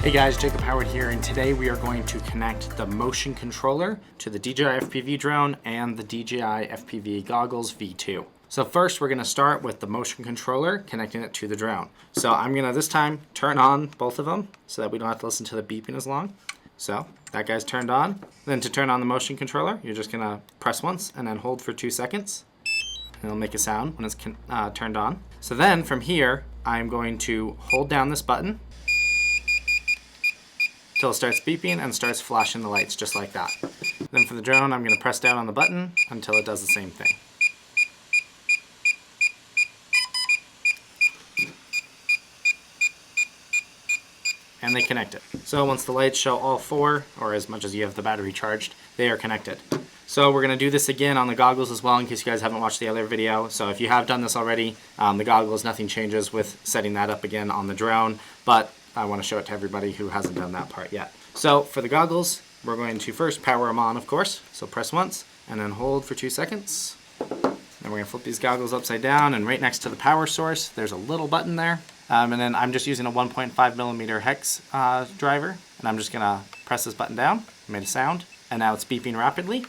Hey guys, Jacob Howard here, and today we are going to connect the motion controller to the DJI FPV drone and the DJI FPV goggles V2. So first we're going to start with the motion controller, connecting it to the drone. So I'm going to this time turn on both of them so that we don't have to listen to the beeping as long. So that guy's turned on. Then to turn on the motion controller, you're just going to press once and then hold for 2 seconds. And it'll make a sound when it's turned on. So then from here, I'm going to hold down this button until it starts beeping and starts flashing the lights just like that. Then for the drone, I'm going to press down on the button until it does the same thing. And they connect it. So once the lights show all 4, or as much as you have the battery charged, they are connected. So we're going to do this again on the goggles as well, in case you guys haven't watched the other video. So if you have done this already, the goggles, nothing changes with setting that up again on the drone, but I want to show it to everybody who hasn't done that part yet. So for the goggles, we're going to first power them on, of course. So press once and then hold for 2 seconds. Then we're going to flip these goggles upside down, and right next to the power source, there's a little button there. And then I'm just using a 1.5mm hex driver, and I'm just going to press this button down. It made a sound, and now it's beeping rapidly.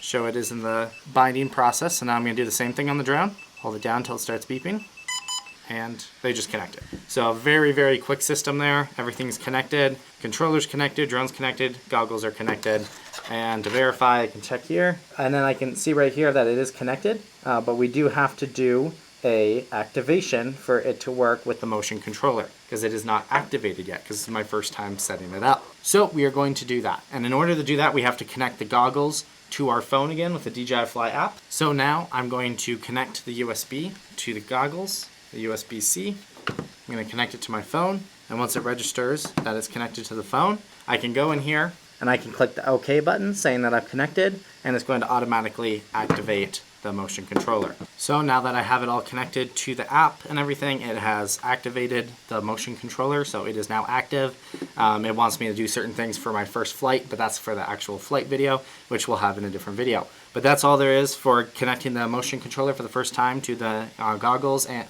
Show it is in the binding process, and now I'm going to do the same thing on the drone. Hold it down until it starts beeping, and they just connect it. So a very, very quick system there. Everything's connected. Controller's connected, drone's connected, goggles are connected. And to verify, I can check here, and then I can see right here that it is connected, but we do have to do a activation for it to work with the motion controller, because it is not activated yet, because this is my first time setting it up. So we are going to do that, and in order to do that, we have to connect the goggles to our phone again with the DJI Fly app. So now I'm going to connect the USB to the goggles, the USB-C. I'm going to connect it to my phone, and once it registers that it's connected to the phone, I can go in here and I can click the OK button saying that I've connected, and it's going to automatically activate the motion controller. So now that I have it all connected to the app and everything, it has activated the motion controller, so it is now active. It wants me to do certain things for my first flight, but that's for the actual flight video, which we'll have in a different video. But that's all there is for connecting the motion controller for the first time to the goggles and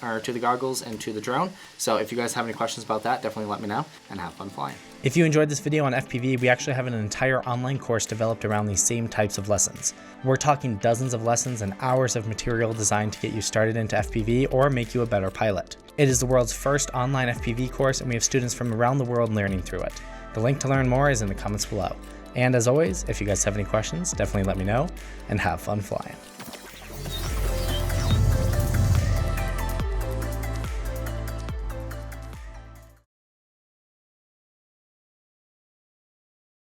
to the drone. So if you guys have any questions about that, definitely let me know, and have fun flying. If you enjoyed this video on FPV, we actually have an entire online course developed around these same types of lessons. We're talking dozens of lessons and hours of material designed to get you started into FPV or make you a better pilot. It is the world's first online FPV course, and we have students from around the world learning through it. The link to learn more is in the comments below. And as always, if you guys have any questions, definitely let me know, and have fun flying.